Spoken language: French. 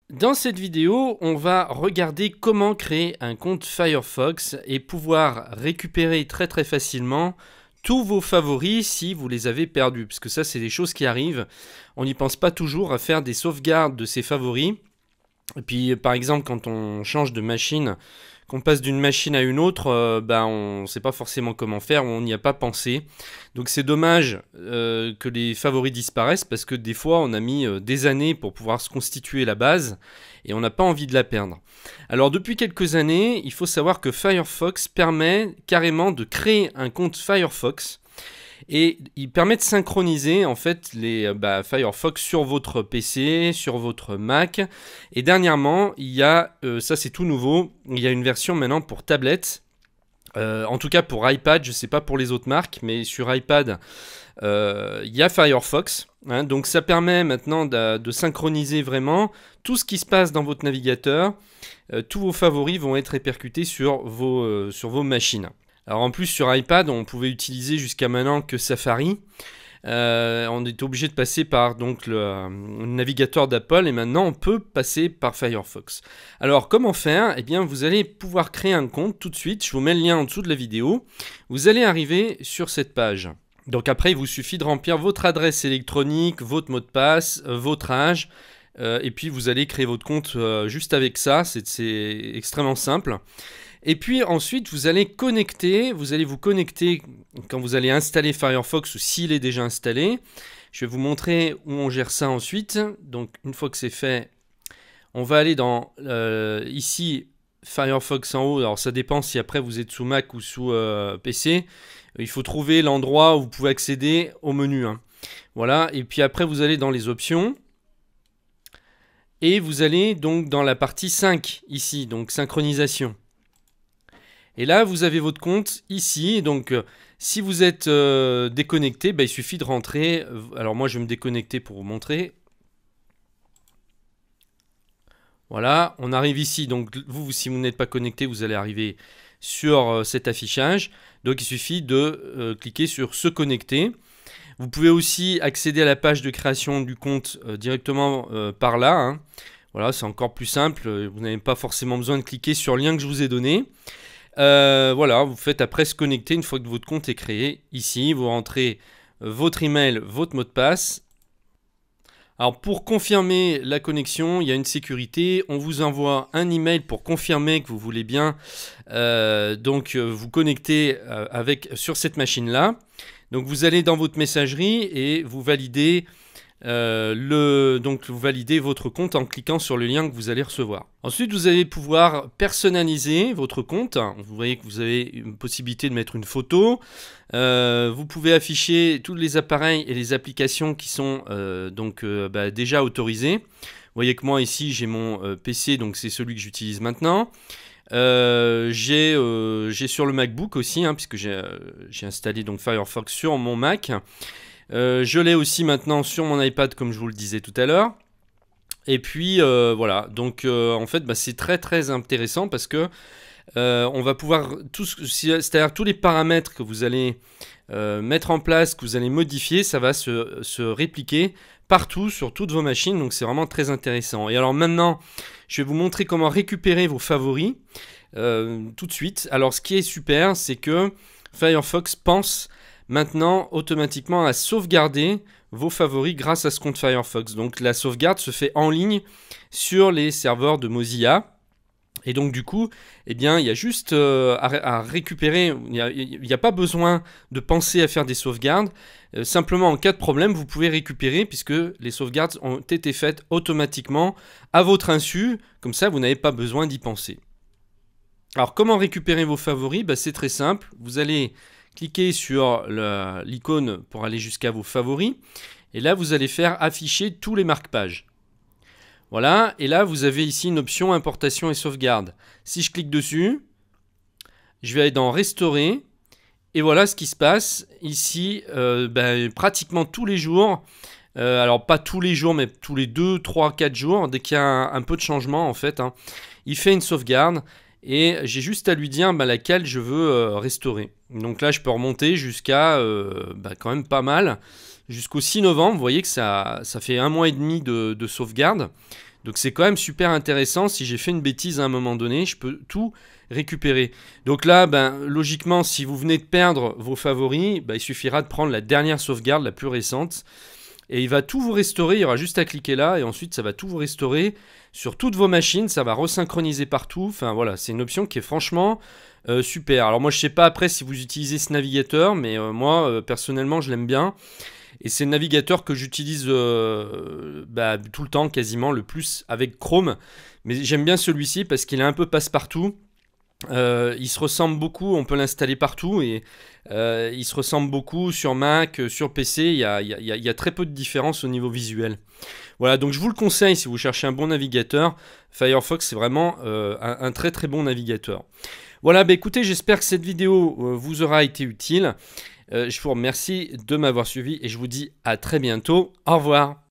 Dans cette vidéo, on va regarder comment créer un compte Firefox et pouvoir récupérer très facilement tous vos favoris si vous les avez perdus. Parce que ça, c'est des choses qui arrivent. On n'y pense pas toujours à faire des sauvegardes de ses favoris. Et puis, par exemple, quand on change de machine, qu'on passe d'une machine à une autre, on ne sait pas forcément comment faire, on n'y a pas pensé. Donc c'est dommage que les favoris disparaissent parce que des fois on a mis des années pour pouvoir se constituer la base et on n'a pas envie de la perdre. Alors depuis quelques années, il faut savoir que Firefox permet carrément de créer un compte Firefox. Et il permet de synchroniser en fait les Firefox sur votre PC, sur votre Mac. Et dernièrement, il y a, ça c'est tout nouveau, il y a une version maintenant pour tablette. En tout cas pour iPad, je ne sais pas pour les autres marques, mais sur iPad, il y a Firefox. Donc ça permet maintenant de synchroniser vraiment tout ce qui se passe dans votre navigateur. Tous vos favoris vont être répercutés sur vos machines. Alors en plus sur iPad, on pouvait utiliser jusqu'à maintenant que Safari. On est obligé de passer par donc le navigateur d'Apple et maintenant on peut passer par Firefox. Alors comment faire? Eh bien vous allez pouvoir créer un compte tout de suite. Je vous mets le lien en dessous de la vidéo. Vous allez arriver sur cette page. Donc après il vous suffit de remplir votre adresse électronique, votre mot de passe, votre âge. Et puis vous allez créer votre compte juste avec ça. C'est extrêmement simple. Et puis ensuite, vous allez vous connecter quand vous allez installer Firefox ou s'il est déjà installé. Je vais vous montrer où on gère ça ensuite. Donc une fois que c'est fait, on va aller dans ici Firefox en haut. Alors ça dépend si après vous êtes sous Mac ou sous PC. Il faut trouver l'endroit où vous pouvez accéder au menu. Voilà, et puis après vous allez dans les options. Et vous allez donc dans la partie 5 ici, donc synchronisation. Et là, vous avez votre compte ici. Donc, si vous êtes déconnecté, il suffit de rentrer. Alors, moi, je vais me déconnecter pour vous montrer. Voilà, on arrive ici. Donc, vous, si vous n'êtes pas connecté, vous allez arriver sur cet affichage. Donc, il suffit de cliquer sur se connecter. Vous pouvez aussi accéder à la page de création du compte directement par là. Voilà, c'est encore plus simple. Vous n'avez pas forcément besoin de cliquer sur le lien que je vous ai donné. Voilà, vous faites après se connecter une fois que votre compte est créé. Ici, vous rentrez votre email, votre mot de passe. Alors pour confirmer la connexion, il y a une sécurité. On vous envoie un email pour confirmer que vous voulez bien vous connecter sur cette machine-là. Donc vous allez dans votre messagerie et vous validez vous validez votre compte en cliquant sur le lien que vous allez recevoir. Ensuite, vous allez pouvoir personnaliser votre compte. Vous voyez que vous avez une possibilité de mettre une photo. Vous pouvez afficher tous les appareils et les applications qui sont déjà autorisés. Vous voyez que moi ici j'ai mon PC, donc c'est celui que j'utilise maintenant. J'ai sur le MacBook aussi, puisque j'ai installé donc Firefox sur mon Mac. Je l'ai aussi maintenant sur mon iPad comme je vous le disais tout à l'heure. Et puis voilà, donc en fait c'est très intéressant parce que on va pouvoir, c'est-à-dire tous les paramètres que vous allez mettre en place, que vous allez modifier, ça va se répliquer partout sur toutes vos machines, donc c'est vraiment très intéressant. Et alors maintenant, je vais vous montrer comment récupérer vos favoris tout de suite. Alors ce qui est super, c'est que Firefox pense maintenant automatiquement à sauvegarder vos favoris grâce à ce compte Firefox. Donc la sauvegarde se fait en ligne sur les serveurs de Mozilla. Et donc du coup, il y a juste à récupérer, il n'y a pas besoin de penser à faire des sauvegardes. Simplement en cas de problème, vous pouvez récupérer puisque les sauvegardes ont été faites automatiquement à votre insu. Comme ça, vous n'avez pas besoin d'y penser. Alors comment récupérer vos favoris? C'est très simple. Vous allez cliquez sur l'icône pour aller jusqu'à vos favoris. Et là, vous allez faire afficher tous les marque-pages. Voilà. Et là, vous avez ici une option importation et sauvegarde. Si je clique dessus, je vais aller dans Restaurer. Et voilà ce qui se passe. Ici, pratiquement tous les jours. Alors, pas tous les jours, mais tous les 2, 3, 4 jours. Dès qu'il y a un peu de changement, en fait, il fait une sauvegarde. Et j'ai juste à lui dire laquelle je veux restaurer. Donc là, je peux remonter jusqu'à quand même pas mal. Jusqu'au 6 novembre, vous voyez que ça fait 1 mois et demi de sauvegarde. Donc c'est quand même super intéressant. Si j'ai fait une bêtise à un moment donné, je peux tout récupérer. Donc là, ben, logiquement, si vous venez de perdre vos favoris, ben, il suffira de prendre la dernière sauvegarde, la plus récente. Et il va tout vous restaurer, il y aura juste à cliquer là, et ensuite ça va tout vous restaurer sur toutes vos machines, ça va resynchroniser partout. Enfin voilà, c'est une option qui est franchement super. Alors moi je sais pas après si vous utilisez ce navigateur, mais moi personnellement je l'aime bien. Et c'est le navigateur que j'utilise tout le temps, quasiment le plus avec Chrome. Mais j'aime bien celui-ci parce qu'il est un peu passe-partout. Il se ressemble beaucoup, on peut l'installer partout et il se ressemble beaucoup sur Mac, sur PC, il y a très peu de différence au niveau visuel. Voilà, donc je vous le conseille si vous cherchez un bon navigateur. Firefox c'est vraiment un très très bon navigateur. Voilà, bah écoutez, j'espère que cette vidéo vous aura été utile. Je vous remercie de m'avoir suivi et je vous dis à très bientôt. Au revoir.